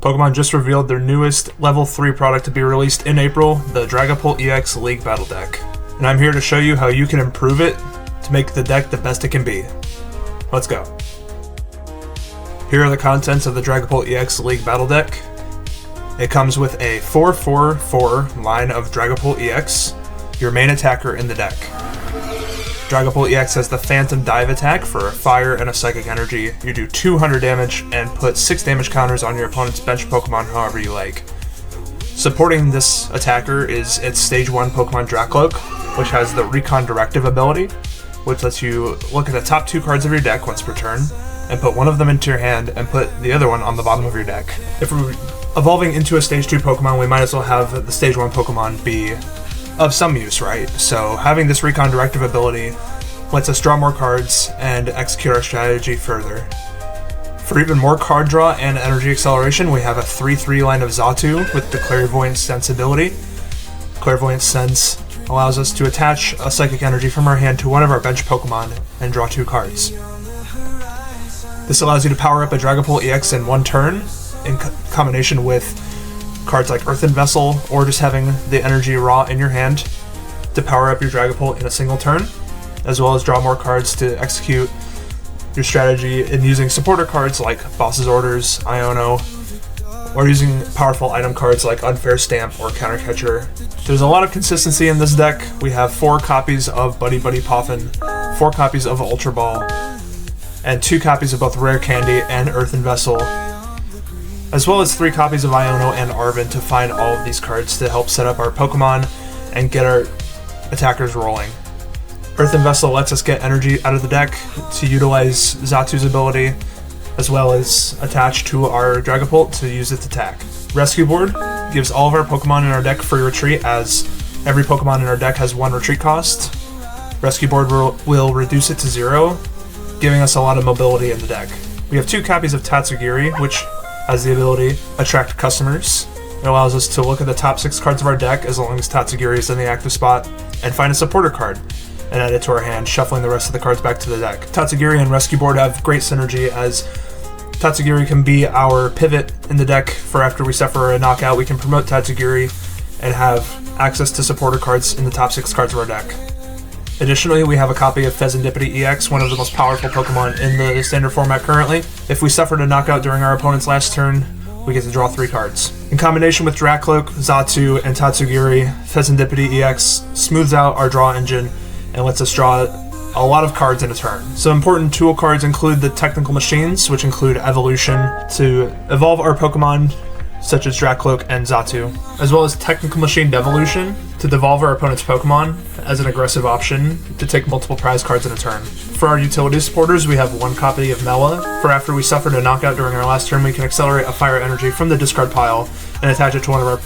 Pokemon just revealed their newest Level 3 product to be released in April, the Dragapult EX League Battle Deck. And I'm here to show you how you can improve it to make the deck the best it can be. Let's go. Here are the contents of the Dragapult EX League Battle Deck. It comes with a 4/4/4 line of Dragapult EX, your main attacker in the deck. Dragapult EX has the Phantom Dive attack for a fire and a psychic energy. You do 200 damage and put 6 damage counters on your opponent's bench Pokemon however you like. Supporting this attacker is its Stage 1 Pokemon Dracloak, which has the Recon Directive ability, which lets you look at the top 2 cards of your deck once per turn, and put one of them into your hand and put the other one on the bottom of your deck. If we're evolving into a Stage 2 Pokemon, we might as well have the Stage 1 Pokemon be of some use, right? So having this Recon Directive ability lets us draw more cards and execute our strategy further. For even more card draw and energy acceleration, we have a 3/3 line of Xatu with the Clairvoyant Sense ability. Clairvoyant Sense allows us to attach a psychic energy from our hand to one of our bench Pokemon and draw 2 cards. This allows you to power up a Dragapult EX in one turn in combination with cards like Earthen Vessel, or just having the energy raw in your hand to power up your Dragapult in a single turn, as well as draw more cards to execute your strategy in using supporter cards like Boss's Orders, Iono, or using powerful item cards like Unfair Stamp or Counter Catcher. There's a lot of consistency in this deck. We have 4 copies of Buddy Buddy Poffin, 4 copies of Ultra Ball, and 2 copies of both Rare Candy and Earthen Vessel, as well as 3 copies of Iono and Arven to find all of these cards to help set up our Pokemon and get our attackers rolling. Earthen Vessel lets us get energy out of the deck to utilize Xatu's ability, as well as attach to our Dragapult to use its attack. Rescue Board gives all of our Pokemon in our deck free retreat, as every Pokemon in our deck has 1 retreat cost. Rescue Board will reduce it to 0, giving us a lot of mobility in the deck. We have 2 copies of Tatsugiri, which has the ability attract customers. It allows us to look at the top 6 cards of our deck as long as Tatsugiri is in the active spot and find a supporter card and add it to our hand, shuffling the rest of the cards back to the deck. Tatsugiri and Rescue Board have great synergy, as Tatsugiri can be our pivot in the deck for after we suffer a knockout. We can promote Tatsugiri and have access to supporter cards in the top 6 cards of our deck. Additionally, we have a copy of Fezandipiti EX, one of the most powerful Pokemon in the standard format currently. If we suffered a knockout during our opponent's last turn, we get to draw 3 cards. In combination with Dracloak, Xatu, and Tatsugiri, Fezandipiti EX smooths out our draw engine and lets us draw a lot of cards in a turn. Some important tool cards include the Technical Machines, which include Evolution to evolve our Pokemon, such as Dracloak and Xatu, as well as Technical Machine Devolution to devolve our opponent's Pokemon as an aggressive option to take multiple prize cards in a turn. For our utility supporters, we have 1 copy of Mela. For after we suffered a knockout during our last turn, we can accelerate a fire energy from the discard pile and attach it to one of our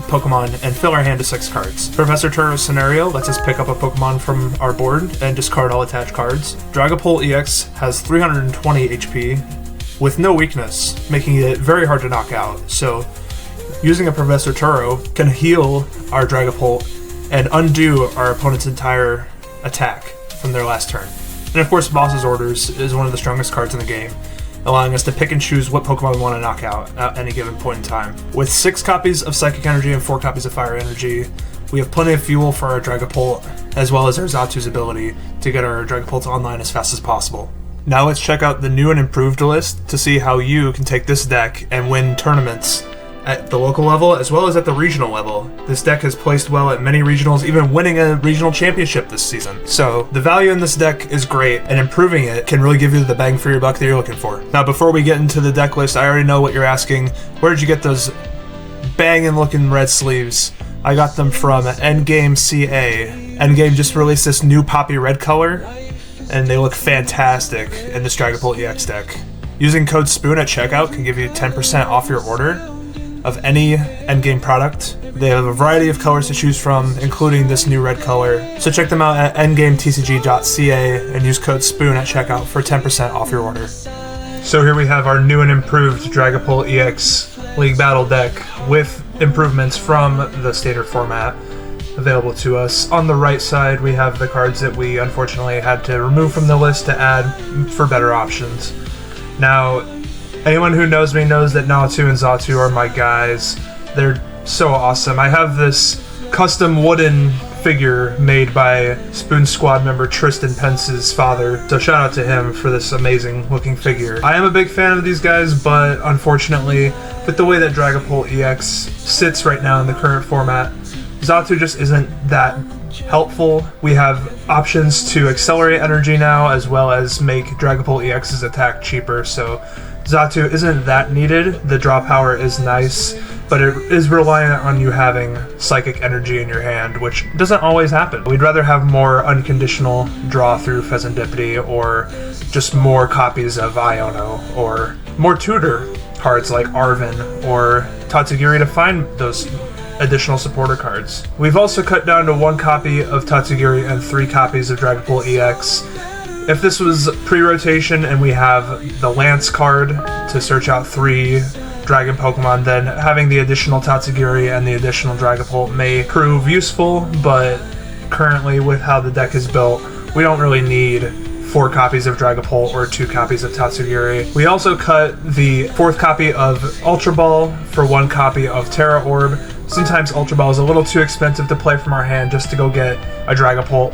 Pokemon and fill our hand to 6 cards. Professor Turo's Scenario lets us pick up a Pokemon from our board and discard all attached cards. Dragapult EX has 320 HP with no weakness, making it very hard to knock out. So using a Professor Turo can heal our Dragapult and undo our opponent's entire attack from their last turn. And of course, Boss's Orders is one of the strongest cards in the game, allowing us to pick and choose what Pokemon we want to knock out at any given point in time. With 6 copies of Psychic Energy and 4 copies of Fire Energy, we have plenty of fuel for our Dragapult, as well as our Xatu's ability to get our Dragapult online as fast as possible. Now let's check out the new and improved list to see how you can take this deck and win tournaments at the local level as well as at the regional level. This deck has placed well at many regionals, even winning a regional championship this season. So the value in this deck is great, and improving it can really give you the bang for your buck that you're looking for. Now, before we get into the deck list, I already know what you're asking. Where did you get those banging looking red sleeves? I got them from Endgame CA. Endgame just released this new poppy red color, and they look fantastic in this Dragapult EX deck. Using code SPOON at checkout can give you 10% off your order of any Endgame product. They have a variety of colors to choose from, including this new red color. So check them out at endgametcg.ca and use code SPOON at checkout for 10% off your order. So here we have our new and improved Dragapult EX League Battle deck with improvements from the standard format available to us. On the right side, we have the cards that we unfortunately had to remove from the list to add for better options. Now, Anyone who knows me knows that Natu and Xatu are my guys. They're so awesome. I have this custom wooden figure made by Spoon Squad member Tristan Pence's father, so shout out to him for this amazing looking figure. I am a big fan of these guys, but unfortunately, with the way that Dragapult EX sits right now in the current format, Xatu just isn't that helpful. We have options to accelerate energy now, as well as make Dragapult EX's attack cheaper, so Xatu isn't that needed. The draw power is nice, but it is reliant on you having psychic energy in your hand, which doesn't always happen. We'd rather have more unconditional draw through Pheasantipede, or just more copies of Iono, or more tutor cards like Arven or Tatsugiri to find those additional supporter cards. We've also cut down to 1 copy of Tatsugiri and 3 copies of Dragapult EX. If this was pre-rotation and we have the Lance card to search out 3 Dragon Pokemon, then having the additional Tatsugiri and the additional Dragapult may prove useful, but currently with how the deck is built, we don't really need 4 copies of Dragapult or 2 copies of Tatsugiri. We also cut the 4th copy of Ultra Ball for 1 copy of Terra Orb. Sometimes Ultra Ball is a little too expensive to play from our hand just to go get a Dragapult.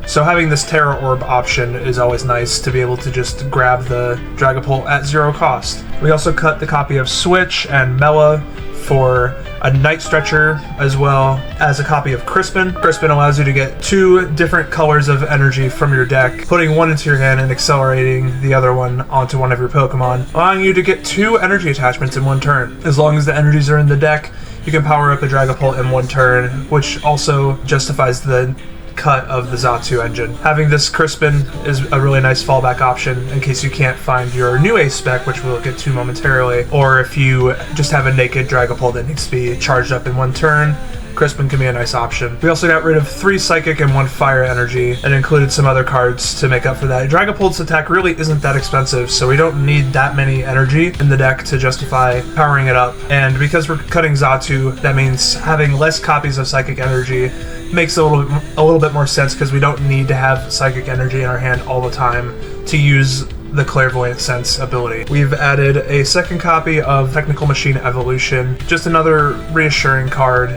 So having this Terra Orb option is always nice to be able to just grab the Dragapult at 0 cost. We also cut the copy of Switch and Mela for a Night Stretcher, as well as a copy of Crispin. Crispin allows you to get 2 different colors of energy from your deck, putting one into your hand and accelerating the other one onto one of your Pokemon, allowing you to get 2 energy attachments in 1 turn. As long as the energies are in the deck, you can power up a Dragapult in 1 turn, which also justifies the cut of the Xatu engine. Having this Crispin is a really nice fallback option in case you can't find your new ace spec, which we'll get to momentarily, or if you just have a naked Dragapult that needs to be charged up in 1 turn. Crispin can be a nice option. We also got rid of 3 Psychic and 1 Fire energy, and included some other cards to make up for that. Dragapult's attack really isn't that expensive, so we don't need that many energy in the deck to justify powering it up. And because we're cutting Xatu, that means having less copies of Psychic energy makes a little bit more sense, because we don't need to have Psychic energy in our hand all the time to use the Clairvoyant Sense ability. We've added a 2nd copy of Technical Machine Evolution, just another reassuring card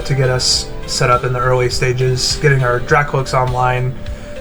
to get us set up in the early stages, getting our Dracloaks online,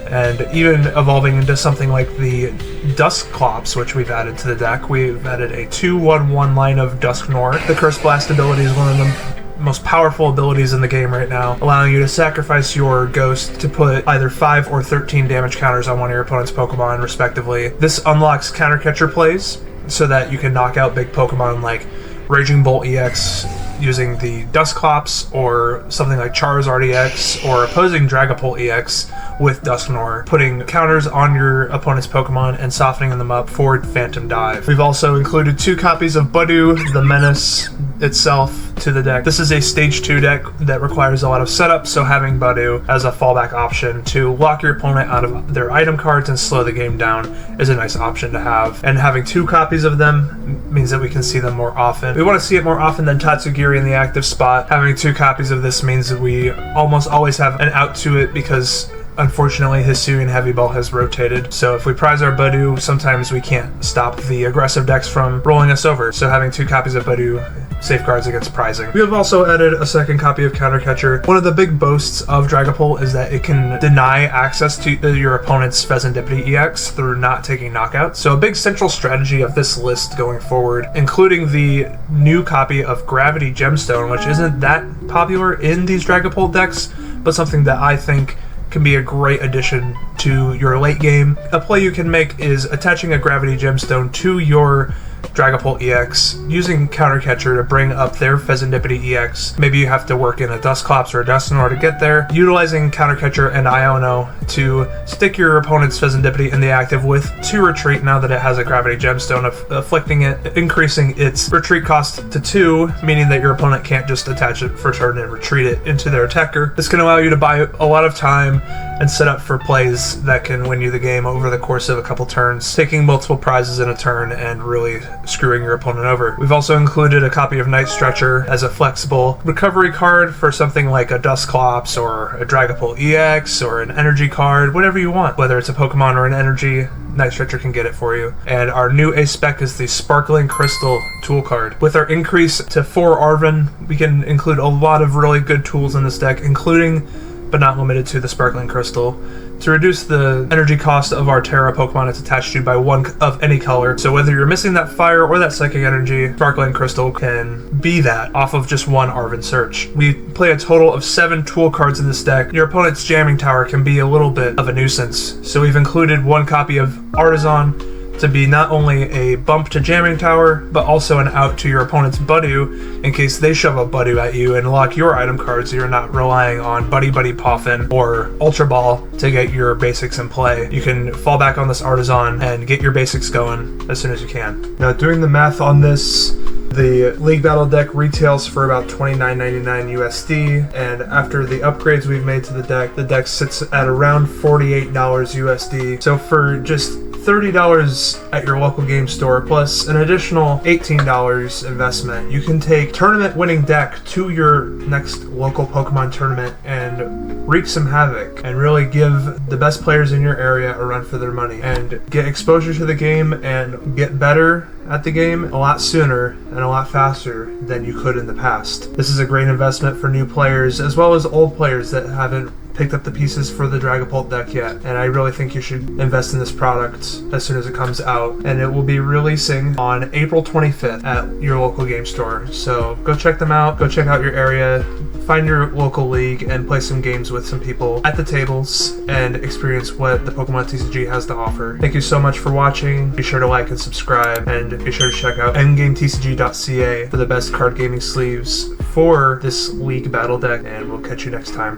and even evolving into something like the Duskclops, which we've added to the deck. We've added a 2/1/1 line of Dusknoir. The Curse Blast ability is one of the most powerful abilities in the game right now, allowing you to sacrifice your Ghost to put either 5 or 13 damage counters on one of your opponent's Pokemon, respectively. This unlocks counter catcher plays so that you can knock out big Pokemon like Raging Bolt EX using the Duskclops, or something like Charizard EX, or opposing Dragapult EX with Dusknoir, putting counters on your opponent's Pokemon and softening them up for Phantom Dive. We've also included 2 copies of Budew, the Menace itself, to the deck. This is a stage 2 deck that requires a lot of setup, so having Budew as a fallback option to lock your opponent out of their item cards and slow the game down is a nice option to have. And having 2 copies of them means that we can see them more often. We want to see it more often than Tatsugiri in the active spot. Having 2 copies of this means that we almost always have an out to it, because unfortunately Hisuian Heavy Ball has rotated, so if we prize our Budew, sometimes we can't stop the aggressive decks from rolling us over, so having 2 copies of Budew safeguards against prizing. We have also added a 2nd copy of Counter Catcher. One of the big boasts of Dragapult is that it can deny access to your opponent's Pheasantipede EX through not taking knockouts, so a big central strategy of this list going forward, including the new copy of Gravity Gemstone, which isn't that popular in these Dragapult decks, but something that I think can be a great addition to your late game. A play you can make is attaching a Gravity Gemstone to your Dragapult EX, using Counter Catcher to bring up their Pheasantipede EX. Maybe you have to work in a Duskclops or a Dusknoir to get there. Utilizing Counter Catcher and Iono to stick your opponent's Pheasantipede in the active with 2 retreat now that it has a Gravity Gemstone, afflicting it, increasing its retreat cost to 2, meaning that your opponent can't just attach it for turn and retreat it into their attacker. This can allow you to buy a lot of time and set up for plays that can win you the game over the course of a couple turns, taking multiple prizes in a turn and really screwing your opponent over. We've also included a copy of Night Stretcher as a flexible recovery card for something like a Duskclops or a Dragapult EX or an energy card, whatever you want. Whether it's a Pokemon or an energy, Night Stretcher can get it for you. And our new ace spec is the Sparkling Crystal tool card. With our increase to 4 Arven, we can include a lot of really good tools in this deck, including, but not limited to, the Sparkling Crystal, to reduce the energy cost of our Terra Pokemon it's attached to by 1 of any color. So whether you're missing that fire or that psychic energy, Sparkling Crystal can be that off of just 1 Arven search. We play a total of 7 tool cards in this deck. Your opponent's jamming tower can be a little bit of a nuisance, so we've included 1 copy of Artisan to be not only a bump to jamming tower, but also an out to your opponent's Budew in case they shove a Budew at you and lock your item cards so you're not relying on Buddy Buddy Poffin or Ultra Ball to get your basics in play. You can fall back on this Artisan and get your basics going as soon as you can. Now, doing the math on this, the League Battle deck retails for about $29.99 USD, and after the upgrades we've made to the deck sits at around $48 USD. So for just $30 at your local game store plus an additional $18 investment, you can take tournament winning deck to your next local Pokemon tournament and wreak some havoc and really give the best players in your area a run for their money and get exposure to the game and get better at the game a lot sooner and a lot faster than you could in the past. This is a great investment for new players as well as old players that haven't picked up the pieces for the Dragapult deck yet, and I really think you should invest in this product as soon as it comes out, and it will be releasing on April 25th at your local game store. So go check them out, go check out your area, find your local league, and play some games with some people at the tables and experience what the Pokemon TCG has to offer. Thank you so much for watching. Be sure to like and subscribe, and be sure to check out endgametcg.ca for the best card gaming sleeves for this League Battle deck, and we'll catch you next time.